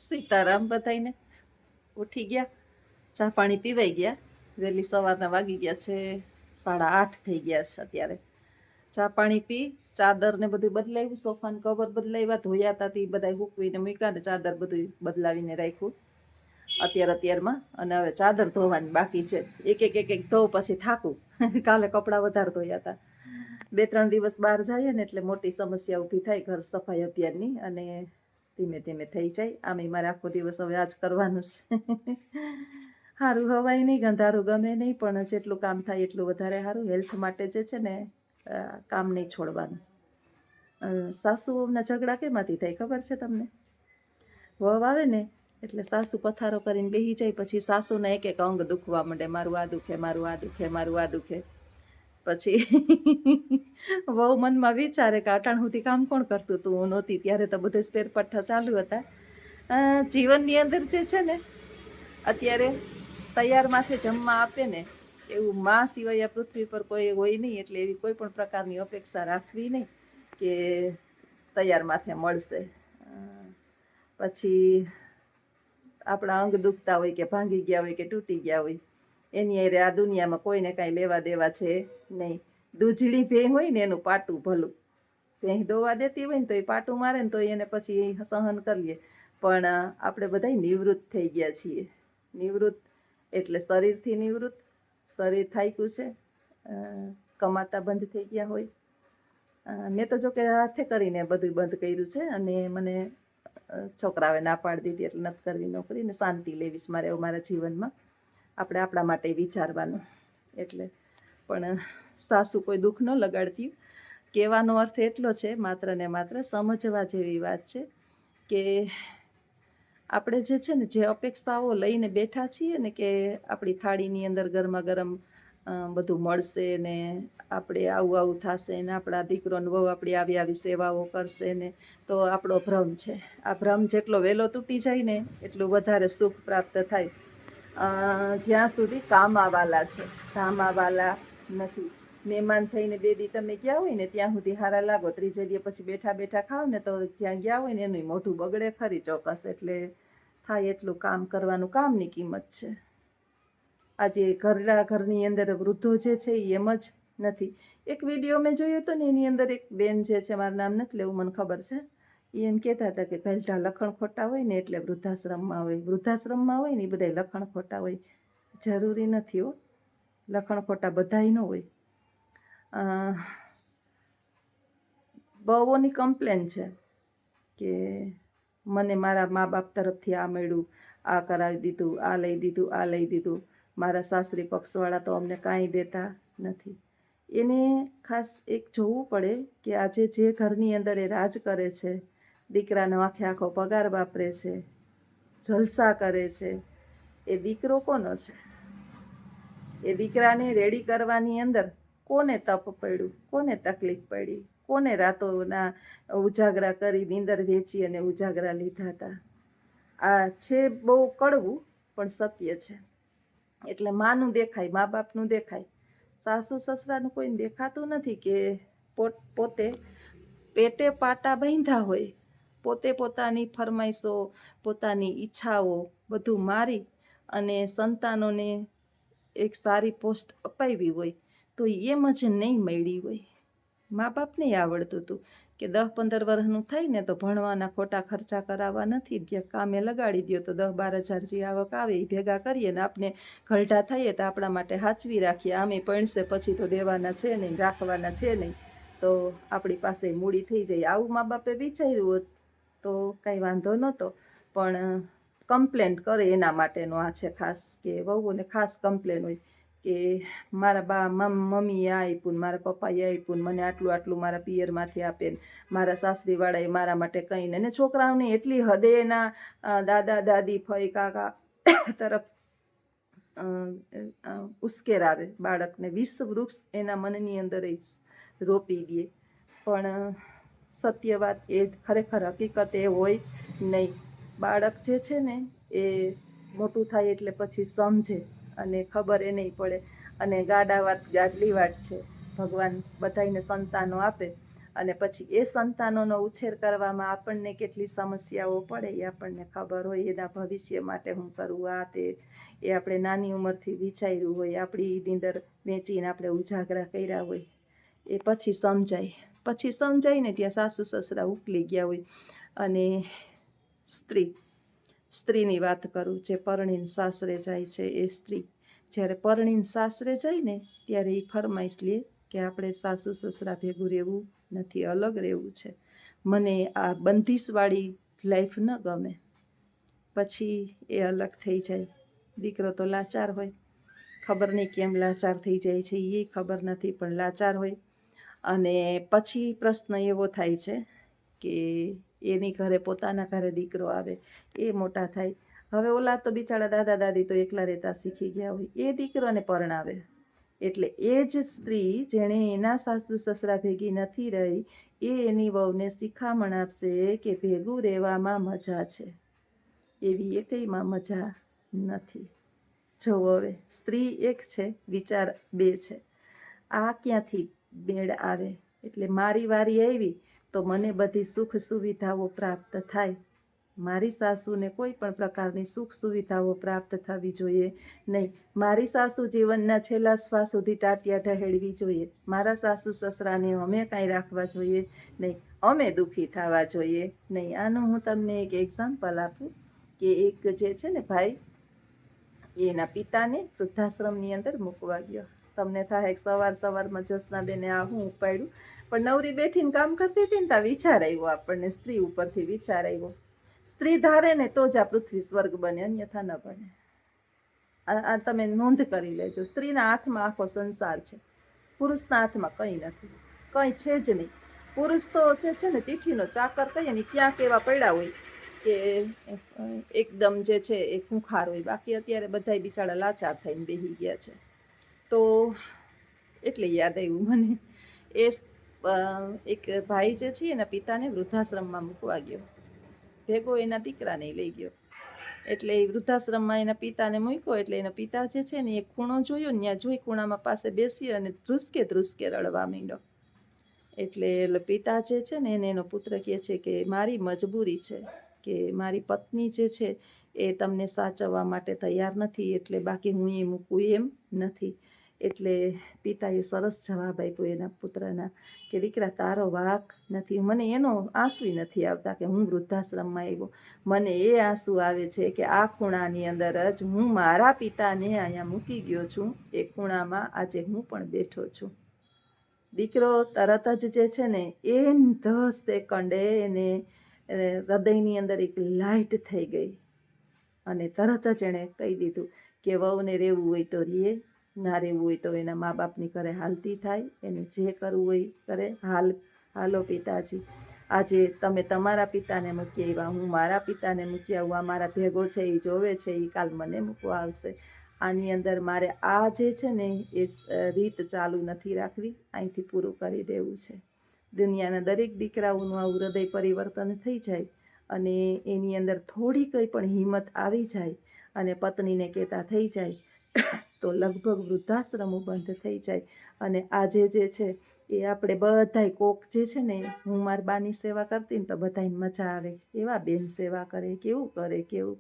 સીતારામ બધાઈને. ઉઠી ગયા, ચા પાણી પીવાઈ ગયા. વહેલી સવારના વાગી ગયા છે 8:30 થઈ ગયા છે અત્યારે. ચા પાણી પી, ચાદર ને બધું બદલાવ્યું, સોફા ને કવર બદલાવ્યા, ધોયા હતા તે બધા હૂકવીને મૂક્યા ને ચાદર બધું બદલાવીને રાખ્યું અત્યારમાં. અને હવે ચાદર ધોવાની બાકી છે. એક ધોવ પછી થાકું. કાલે કપડાં વધારે ધોયા હતા. 2-3 દિવસ બહાર જઈએ ને એટલે મોટી સમસ્યા ઊભી થાય ઘર સફાઈ અભિયાનની, અને ધીમે ધીમે થઈ જાય. આમે મારે આખો દિવસ હવે આજ કરવાનું છે. સારું હવાય નહીં, ગંધારું ગમે નહીં, પણ જેટલું કામ થાય એટલું વધારે સારું. હેલ્થ માટે જે છે ને કામ નહીં છોડવાનું. સાસુઓના ઝઘડા કેમાંથી થાય ખબર છે તમને? વહુ આવે ને એટલે સાસુ પથારો કરીને બેસી જાય, પછી સાસુના એક એક અંગ દુખવા માંડે. મારું આ દુખે, મારું આ દુખે, મારું આ દુખે. પછી વહુ મનમાં વિચારે કે અટાણ સુધી કામ કોણ કરતું હતું, હું નહોતી ત્યારે તો બધે સ્પેર પઠ્ઠા ચાલુ હતા. જીવનની અંદર જે છે ને અત્યારે તૈયાર માથે જમવા આપે ને એવું માં સિવાય આ પૃથ્વી પર કોઈ હોય નહીં. એટલે એવી કોઈ પણ પ્રકારની અપેક્ષા રાખવી નહીં કે તૈયાર માથે મળશે. પછી આપણા અંગ દુખતા હોય કે ભાંગી ગયા હોય કે તૂટી ગયા હોય, એની અરે આ દુનિયામાં કોઈને કાંઈ લેવા દેવા છે નહીં. દૂધળી ભેં હોય ને એનું પાટું ભલું. ભેં દોવા દેતી હોય ને તો એ પાટું મારે ને તો એને પછી સહન કરીએ. પણ આપણે બધા નિવૃત્ત થઈ ગયા છીએ. નિવૃત્ત એટલે શરીરથી નિવૃત્ત. શરીર થાક્યું છે, કમાતા બંધ થઈ ગયા હોય. મેં તો જો કે હાથે કરીને બધું બંધ કર્યું છે, અને મને છોકરાઓએ ના પાડી દીધી એટલે નથી કરવી નોકરી, ને શાંતિ લેવીશ મારે એવું મારા જીવનમાં. આપણે આપણા માટે વિચારવાનું. એટલે પણ સાસુ કોઈ દુઃખ ન લગાડતી. કહેવાનો અર્થ એટલો છે, માત્ર ને માત્ર સમજવા જેવી વાત છે કે આપણે જે છે ને જે અપેક્ષાઓ લઈને બેઠા છીએ ને કે આપણી થાળીની અંદર ગરમા ગરમ બધું મળશે ને આપણે આવું થશે ને આપણા દીકરો ને વહુ આપણી આવી સેવાઓ કરશે ને, તો આપણો ભ્રમ છે. આ ભ્રમ જેટલો વહેલો તૂટી જાય ને એટલું વધારે સુખ પ્રાપ્ત થાય. જ્યાં સુધી કામાવાલા છે, ધામાવાલા નથી. મહેમાન થઈને 2 દી તમે ગયા હોય ને ત્યાં સુધી હારા લાગો, 3જે દી પછી બેઠા બેઠા ખાવ ને તો જ્યાં ગયા હોય ને એનું મોઢું બગડે ખરી ચોક્કસ. એટલે થાય એટલું કામ કરવાનું. કામની કિંમત છે. આજે ઘરની અંદર વૃદ્ધો જે છે એ એમ જ નથી. એક વિડીયો મેં જોયો હતો ને એની અંદર એક બેન જે છે, મારું નામ નથી લેવું, મને ખબર છે, એ એમ કહેતા હતા કે ઘરડા લખણ ખોટા હોય ને એટલે વૃદ્ધાશ્રમમાં હોય. વૃદ્ધાશ્રમમાં હોય ને એ બધા લખણ ખોટા હોય. જરૂરી નથી હો, લખણ ખોટા બધાય ન હોય. બહુઓની કમ્પ્લેન છે કે મને મારા મા બાપ તરફથી આ મળ્યું, આ કરાવી દીધું, આ લઈ દીધું, આ લઈ દીધું. મારા સાસરી પક્ષવાળા તો અમને કાંઈ દેતા નથી. એને ખાસ એક જોવું પડે કે આજે જે ઘરની અંદર એ રાજ કરે છે, દીકરાનો આખો પગાર વાપરે છે, જલસા કરે છે, એ દીકરો કોનો છે? એ દીકરાને રેડી કરવાની અંદર કોને તપ પડ્યું, કોને તકલીફ પડી, કોને રાતોના ઉજાગરા કરી નીંદર વેચી અને ઉજાગરા લીધા હતા. આ છે બહુ કડવું પણ સત્ય છે. એટલે માનું દેખાય, મા બાપનું દેખાય, સાસુ સસરાનું કોઈને દેખાતું નથી કે પોતે પેટે પાટા બાંધ્યા હોય, પોતે પોતાની ફરમાઈશો, પોતાની ઈચ્છાઓ બધું મારી અને સંતાનોને એક સારી પોસ્ટ અપાવી હોય તો એમ જ નહીં મળી હોય. મા બાપને આવડતું હતું કે 10-15 વર્ષનું થાય ને તો ભણવાના ખોટા ખર્ચા કરાવવા નથી, કામે લગાડી દો તો 10-12 હજાર જે આવક આવે એ ભેગા કરીએ ને આપણે ઘરડા થઈએ તો આપણા માટે સાચવી રાખીએ. આમે પૈણસે પછી તો દેવાના છે નહીં, રાખવાના છે નહીં, તો આપણી પાસે મૂડી થઈ જાય. આવું મા બાપે વિચાર્યું હોત તો કાંઈ વાંધો નહોતો. પણ કમ્પ્લેન કરે એના માટેનો આ છે ખાસ, કે વહુઓને ખાસ કમ્પ્લેન હોય કે મારા મમ્મીએ આ આપ્યું, મારા પપ્પાએ આપ્યું, મને આટલું મારા પિયરમાંથી આપે, મારા સાસરીવાળાએ મારા માટે કંઈ ને. અને છોકરાઓને એટલી હદે એના દાદા દાદી ફઈ કાકા તરફ ઉશ્કેરાવે બાળકને. 20 વૃક્ષ એના મનની અંદર રોપી દે. પણ સત્ય વાત એ ખરેખર હકીકત એ હોય નહીં. બાળક જે છે ને એ મોટું થાય એટલે પછી સમજે અને ખબર એ નહીં પડે. અને ગાડા વાત ગાડલી વાત છે. ભગવાન બધાને સંતાનો આપે અને પછી એ સંતાનોનો ઉછેર કરવામાં આપણને કેટલી સમસ્યાઓ પડે એ આપણને ખબર હોય. એના ભવિષ્ય માટે હું કરું આ તે એ આપણે નાની ઉંમરથી વિચાર્યું હોય, આપણી નીંદર વેચીને આપણે ઉજાગરા કર્યા હોય, એ પછી સમજાય ને ત્યાં સાસુ સસરા ઉકલી ગયા હોય. અને સ્ત્રીની વાત કરું, જે પરણીને સાસરે જાય છે એ સ્ત્રી જ્યારે પરણીને સાસરે જાય ને ત્યારે એ ફરમાઈશ લે કે આપણે સાસુ સસરા ભેગું રહેવું નથી, અલગ રહેવું છે, મને આ બંધીશવાળી લાઈફ ન ગમે. પછી એ અલગ થઈ જાય. દીકરો તો લાચાર હોય, ખબર નહીં કેમ લાચાર થઈ જાય છે એ ખબર નથી, પણ લાચાર હોય. અને પછી પ્રશ્ન એવો થાય છે કે એની ઘરે પોતાના ઘરે દીકરો આવે, એ મોટા થાય. હવે ઓલા તો બિચારા દાદા દાદી તો એકલા રહેતા શીખી ગયા હોય, એ દીકરાને પરણાવે. એટલે એ જ સ્ત્રી જેણે એના સાસુ સસરા ભેગી નથી રહી, એ એની વહુને શિખામણ આપશે કે ભેગું રહેવામાં મજા છે, એવી એકઈમાં મજા નથી. જો હવે સ્ત્રી એક છે, વિચાર બે છે, આ ક્યાંથી મેળ આવે? એટલે મારી વારી આવી તો મને બધી સુખ સુવિધાઓ પ્રાપ્ત થાય. મારી સાસુને કોઈ પણ પ્રકારની સુખ સુવિધાઓ પ્રાપ્ત થવી જોઈએ નહીં. મારી સાસુ જીવનના છેલ્લા શ્વાસ સુધી ટાટિયા ઢહેડવી જોઈએ. મારા સાસુ સસરાને અમે કાંઈ રાખવા જોઈએ નહીં, અમે દુઃખી થવા જોઈએ નહીં. આનું હું તમને એક એક્ઝામ્પલ આપું કે એક જે છે ને ભાઈ, એના પિતાને વૃદ્ધાશ્રમની અંદર મૂકવા ગયો. તમને થાય સવારમાં જ્યોત્સનાબેને આ હું ઉપાડ્યું, પણ નવરી બેઠીને કામ કરતી હતી ને ત્યાં વિચાર આવ્યો આપણને, સ્ત્રી ઉપરથી વિચાર આવ્યો. સ્ત્રી ધારે ને તો જ આ પૃથ્વી સ્વર્ગ બને, અન્યથા ન બને. આ તમે નોંધ કરી લેજો. સ્ત્રીના હાથમાં આખો સંસાર છે, પુરુષના હાથમાં કંઈ નથી, કંઈ છે જ નહીં. પુરુષ તો છે ને ચીઠીનો ચાકર કહીએ ને, ક્યાંક એવા પડ્યા હોય કે એકદમ જે છે એ ખૂંખાર હોય. બાકી અત્યારે બધાય બિચારા લાચાર થઈને બેસી ગયા છે. તો એટલે યાદ આવ્યું મને, એ એક ભાઈ જે છે એના પિતાને વૃદ્ધાશ્રમમાં મૂકવા ગયો, ભેગો એના દીકરાને લઈ ગયો. એટલે એ વૃદ્ધાશ્રમમાં એના પિતાને મૂક્યો. એટલે એના પિતા જે છે ને એ ખૂણો જોયો ને, ત્યાં જોઈ ખૂણામાં પાસે બેસી અને ધ્રુસકે રડવા માંડ્યો. એટલે પિતા જે છે ને એને એનો પુત્ર કહે છે કે મારી મજબૂરી છે કે મારી પત્ની જે છે એ તમને સાચવવા માટે તૈયાર નથી, એટલે બાકી હું એ મૂકું એમ નથી. એટલે પિતાએ સરસ જવાબ આપ્યો એના પુત્રના કે દીકરા, તારો વાંક નથી. મને એનો આંસુ નથી આવતા કે હું વૃદ્ધાશ્રમમાં આવ્યો, મને એ આંસુ આવે છે કે આ ખૂણાની અંદર જ હું મારા પિતાને અહીંયા મૂકી ગયો છું, એ ખૂણામાં આજે હું પણ બેઠો છું. દીકરો તરત જ જે છે ને એ 10 સેકન્ડે એને હૃદયની અંદર એક લાઇટ થઈ ગઈ અને તરત જ એણે કહી દીધું કે વહુને રહેવું હોય તો રહે, ના રહેવું હોય તો એના મા બાપની ઘરે હાલતી થાય, એને જે કરવું હોય કરે. હાલો પિતાજી, આજે તમે તમારા પિતાને મૂકી આવ્યા, હું મારા પિતાને મૂકી આવું. આ મારા ભેગો છે, એ જોવે છે, એ કાલ મને મૂકવા આવશે. આની અંદર મારે આ જે છે ને એ રીત ચાલુ નથી રાખવી, અહીંથી પૂરું કરી દેવું છે. દુનિયાના દરેક દીકરાઓનું આવું હૃદય પરિવર્તન થઈ જાય અને એની અંદર થોડી કંઈ પણ હિંમત આવી જાય અને પત્નીને કહેતા થઈ જાય તો લગભગ વૃદ્ધાશ્રમો બંધ થઈ જાય. અને આજે જે છે એ આપણે બધાય કોક જે છે ને, હું મારી બાની સેવા કરતી ને તો બધાને મજા આવે, એવા બેન સેવા કરે, કેવું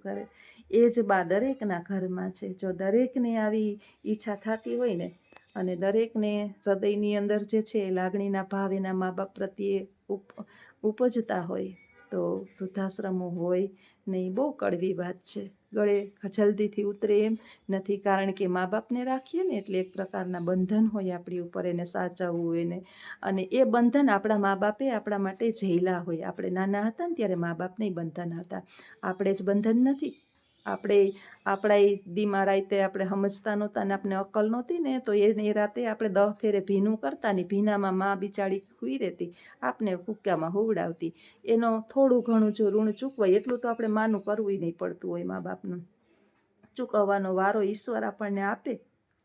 કરે. એ જ બા દરેકના ઘરમાં છે. જો દરેકને આવી ઈચ્છા થતી હોય ને અને દરેકને હૃદયની અંદર જે છે એ લાગણીના ભાવ એના મા બાપ પ્રત્યે ઉપજતા હોય તો વૃદ્ધાશ્રમો હોય નહીં. બહુ કડવી વાત છે, ગળે જલ્દીથી ઉતરે એમ નથી. કારણ કે મા બાપને રાખીએ ને એટલે એક પ્રકારના બંધન હોય આપણી ઉપર, એને સાચવવું હોય ને. અને એ બંધન આપણા મા બાપે આપણા માટે ઝેલા હોય. આપણે નાના હતા ને ત્યારે મા બાપને બંધન હતા, આપણે જ બંધન નથી. આપણા દીમાં રાતે આપણે સમજતા નહોતા ને આપણે અક્કલ નહોતી ને, તો એ રાતે આપણે 10 ફેરે ભીનું કરતા ને ભીનામાં મા બિચારી સૂઈ રહેતી, આપને કૂક્યામાં હુવડાવતી. એનો થોડું ઘણું જો ઋણ ચૂકવાય એટલું તો આપણે માનું કરવું નહીં પડતું હોય. મા બાપનું ચૂકવવાનો વારો ઈશ્વર આપણને આપે,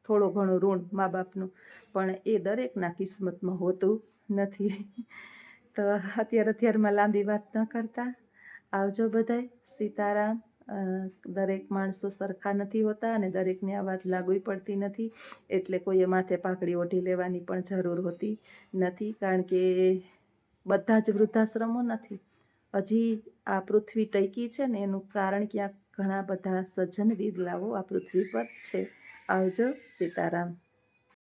થોડું ઘણું ઋણ મા બાપનું, પણ એ દરેકના કિસ્મતમાં હોતું નથી. તો અત્યારમાં લાંબી વાત ન કરતા આવજો બધાય. સીતારામ. દરેક માણસો સરખા નથી હોતા અને દરેકને આ વાત લાગુ પડતી નથી, એટલે કોઈએ માથે પાઘડી ઓઢી લેવાની પણ જરૂર હોતી નથી. કારણ કે બધા જ વૃદ્ધાશ્રમો નથી. હજી આ પૃથ્વી ટકી છે ને એનું કારણ ક્યાંક ઘણા બધા સજ્જન વિરલાઓ આ પૃથ્વી પર છે. આવજો. સીતારામ.